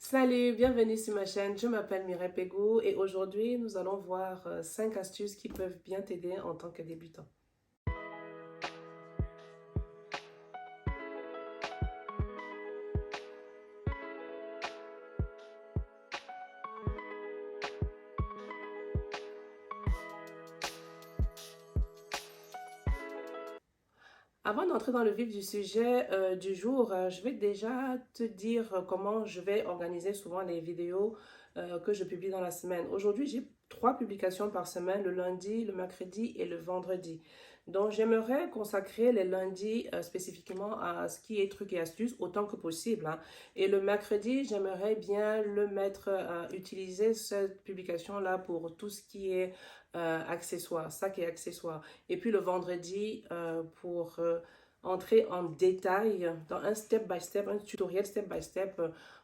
Salut, bienvenue sur ma chaîne, je m'appelle Mireille Pégou et aujourd'hui nous allons voir 5 astuces qui peuvent bien t'aider en tant que débutant. Avant d'entrer dans le vif du sujet du jour, je vais déjà te dire comment je vais organiser souvent les vidéos que je publie dans la semaine. Aujourd'hui, j'ai 3 publications par semaine, le lundi, le mercredi et le vendredi. Donc, j'aimerais consacrer les lundis spécifiquement à ce qui est trucs et astuces autant que possible, hein. Et le mercredi, j'aimerais bien le mettre à utiliser cette publication-là pour tout ce qui est accessoires, sac et accessoires. Et puis le vendredi, pour entrer en détail dans un step by step, un tutoriel step by step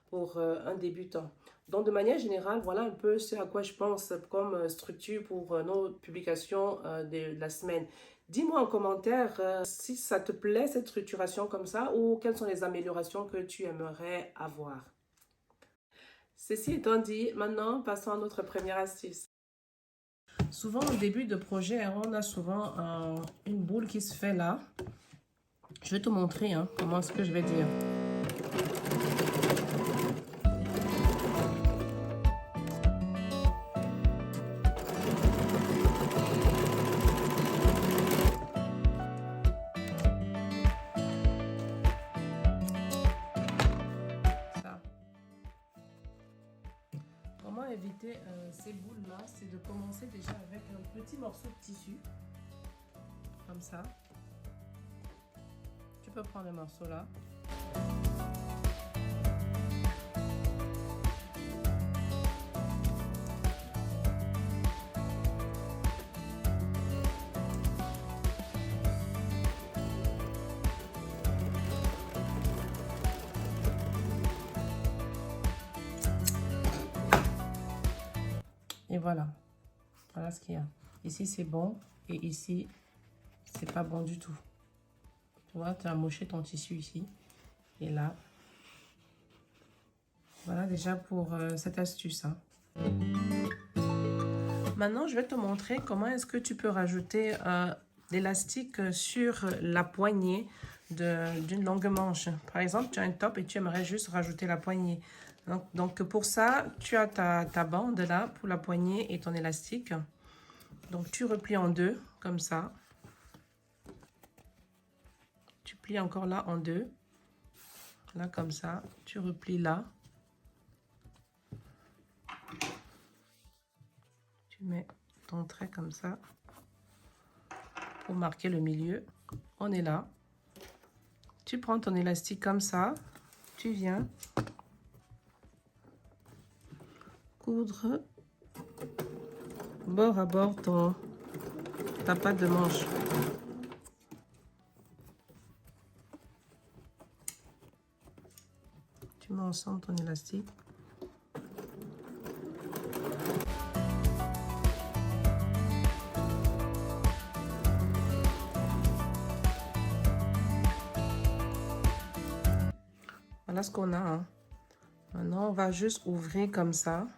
pour un débutant. Donc, de manière générale, voilà un peu ce à quoi je pense comme structure pour nos publications de la semaine. Dis-moi en commentaire si ça te plaît cette structuration comme ça ou quelles sont les améliorations que tu aimerais avoir. Ceci étant dit, maintenant passons à notre première astuce. Souvent au début de projet, on a souvent une boule qui se fait là. Je vais te montrer comment est-ce que je vais dire. Ça. Comment éviter ces boules-là? C'est de commencer déjà avec un petit morceau de tissu. Comme ça. Tu peux prendre le morceau là. Et voilà. Voilà ce qu'il y a. Ici, c'est bon. Et ici, c'est pas bon du tout. Tu vois, tu as moché ton tissu ici. Et là. Voilà déjà pour cette astuce. Maintenant, je vais te montrer comment est-ce que tu peux rajouter l'élastique sur la poignée d'une longue manche. Par exemple, tu as un top et tu aimerais juste rajouter la poignée. Donc pour ça, tu as ta bande là pour la poignée et ton élastique. Donc tu replies en deux, comme ça. Tu plies encore là en deux. Là, comme ça. Tu replies là. Tu mets ton trait comme ça pour marquer le milieu. On est là. Tu prends ton élastique comme ça. Tu viens coudre bord à bord ta patte de manche. Tu mets ensemble ton élastique. Voilà ce qu'on a. Maintenant, on va juste ouvrir comme ça.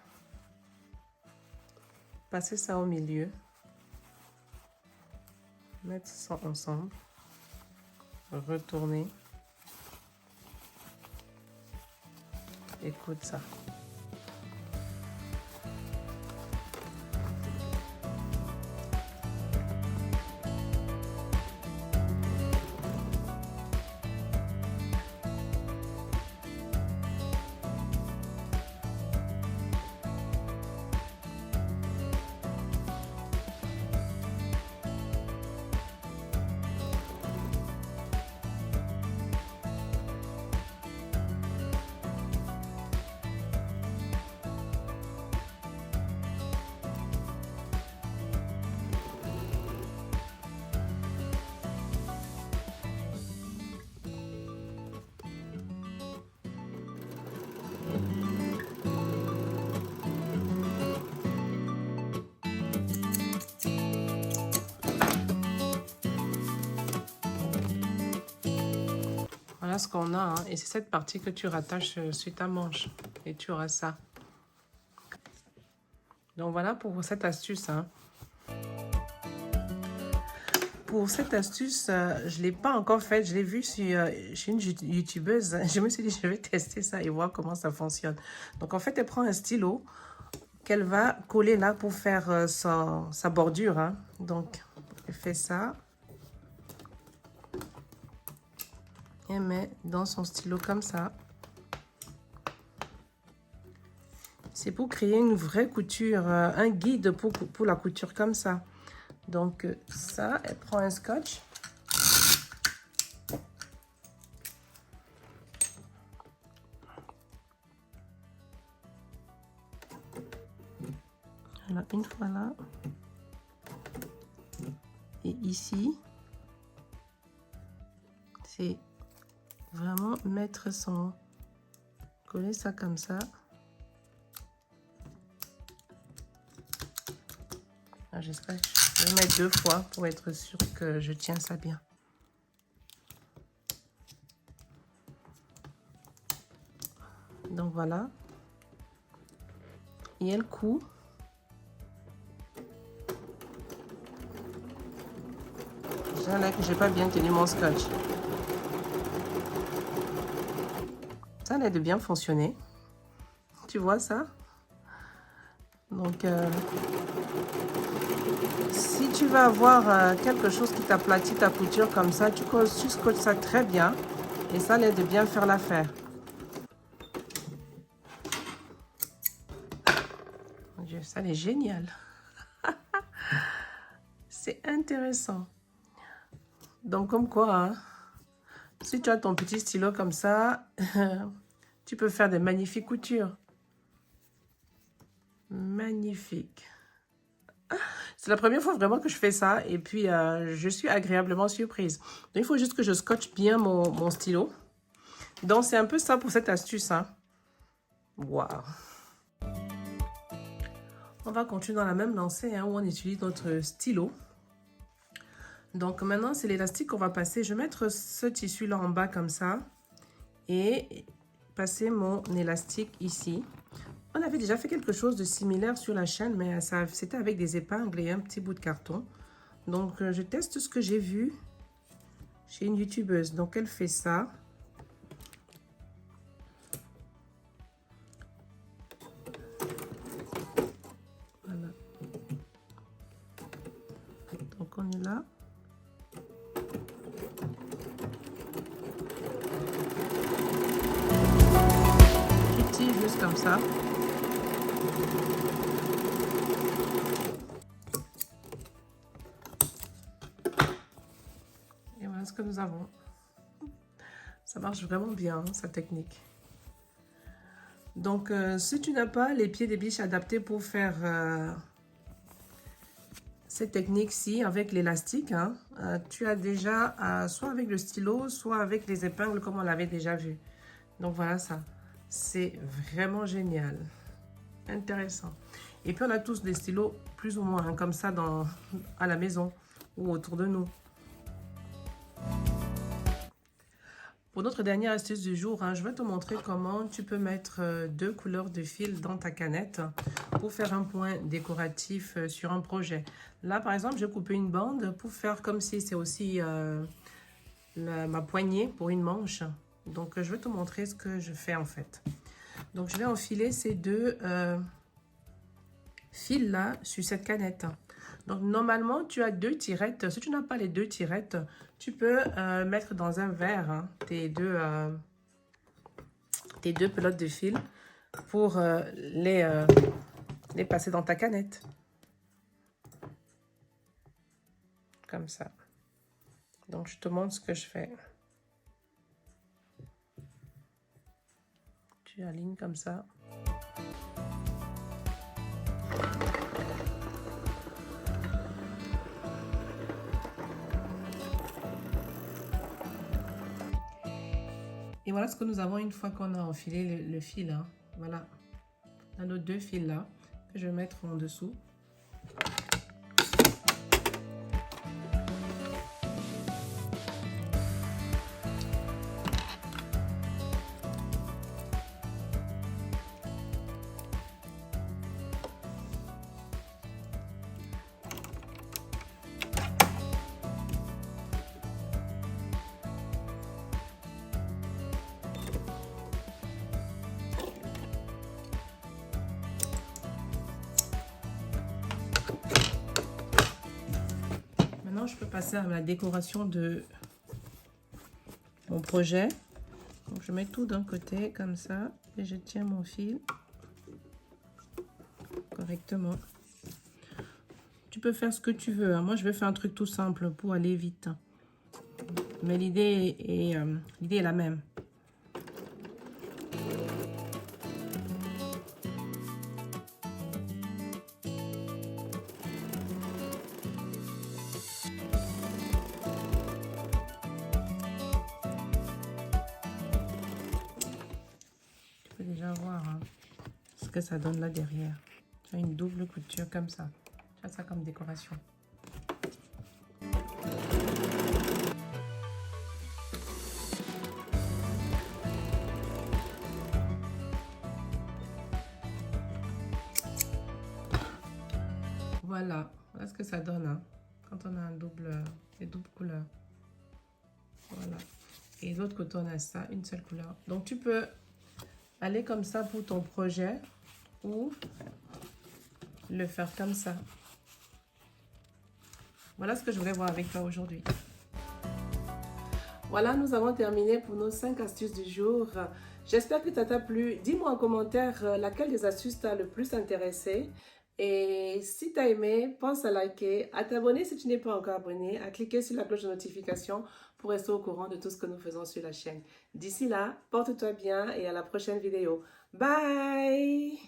Passer ça au milieu. Mettre ça ensemble. Retourner. Écoute ça. Voilà ce qu'on a, hein. Et c'est cette partie que tu rattaches sur ta manche. Et tu auras ça. Donc voilà pour cette astuce, hein. Pour cette astuce, je ne l'ai pas encore faite. Je l'ai vue chez une youtubeuse. Je me suis dit, je vais tester ça et voir comment ça fonctionne. Donc en fait, elle prend un stylo qu'elle va coller là pour faire sa bordure, hein. Donc, elle fait ça. Elle met dans son stylo comme ça. C'est pour créer une vraie couture, un guide pour la couture comme ça. Donc ça, elle prend un scotch. Voilà, une fois là. Et ici, c'est vraiment mettre son... Coller ça comme ça. J'espère que je vais mettre 2 fois pour être sûr que je tiens ça bien. Donc voilà. Et elle coud. Déjà là que j'ai pas bien tenu mon scotch. Ça a l'air de bien fonctionner. Tu vois ça? Donc, si tu vas avoir quelque chose qui t'aplatit ta couture comme ça, tu scotches ça très bien. Et ça a l'air de bien faire l'affaire. Mon Dieu, ça est génial. C'est intéressant. Donc, comme quoi, hein, si tu as ton petit stylo comme ça, tu peux faire des magnifiques coutures. Magnifique. C'est la première fois vraiment que je fais ça et puis je suis agréablement surprise. Donc, il faut juste que je scotche bien mon stylo. Donc, c'est un peu ça pour cette astuce, hein. Waouh. On va continuer dans la même lancée, hein, où on utilise notre stylo. Donc, maintenant, c'est l'élastique qu'on va passer. Je vais mettre ce tissu-là en bas comme ça et passer mon élastique ici. On avait déjà fait quelque chose de similaire sur la chaîne, mais c'était avec des épingles et un petit bout de carton. Donc, je teste ce que j'ai vu chez une youtubeuse. Donc, elle fait ça. Voilà. Donc, on est là. Tu tires juste comme ça. Et voilà ce que nous avons. Ça marche vraiment bien, hein, sa technique. Donc, si tu n'as pas les pieds des biches adaptés pour faire cette technique-ci avec l'élastique, hein, tu as déjà soit avec le stylo, soit avec les épingles comme on l'avait déjà vu. Donc, voilà ça. C'est vraiment génial. Intéressant. Et puis, on a tous des stylos plus ou moins hein, comme ça à la maison ou autour de nous. Pour notre dernière astuce du jour, hein, je vais te montrer comment tu peux mettre 2 couleurs de fil dans ta canette pour faire un point décoratif sur un projet. Là, par exemple, j'ai coupé une bande pour faire comme si c'est aussi ma poignée pour une manche. Donc, je vais te montrer ce que je fais en fait. Donc, je vais enfiler ces 2 fils-là sur cette canette. Donc, normalement, tu as 2 tirettes. Si tu n'as pas les 2 tirettes, tu peux mettre dans un verre hein, tes deux pelotes de fil pour les passer dans ta canette. Comme ça. Donc, je te montre ce que je fais. Tu alignes comme ça. Et voilà ce que nous avons une fois qu'on a enfilé le fil. Hein. Voilà. On a nos 2 fils là que je vais mettre en dessous. Maintenant, je peux passer à la décoration de mon projet. Donc, je mets tout d'un côté comme ça et je tiens mon fil correctement. Tu peux faire ce que tu veux, hein. Moi, je vais faire un truc tout simple pour aller vite. Mais l'idée est la même. Tu peux déjà voir, hein, ce que ça donne là derrière. Tu as une double couture comme ça. Tu as ça comme décoration. Voilà ce que ça donne, hein, quand on a un des doubles couleurs. Voilà. Et de l'autre côté, on a ça, une seule couleur. Donc, tu peux aller comme ça pour ton projet ou le faire comme ça. Voilà ce que je voulais voir avec toi aujourd'hui. Voilà, nous avons terminé pour nos 5 astuces du jour. J'espère que ça t'a plu. Dis-moi en commentaire laquelle des astuces t'a le plus intéressé. Et si tu as aimé, pense à liker, à t'abonner si tu n'es pas encore abonné, à cliquer sur la cloche de notification pour rester au courant de tout ce que nous faisons sur la chaîne. D'ici là, porte-toi bien et à la prochaine vidéo. Bye!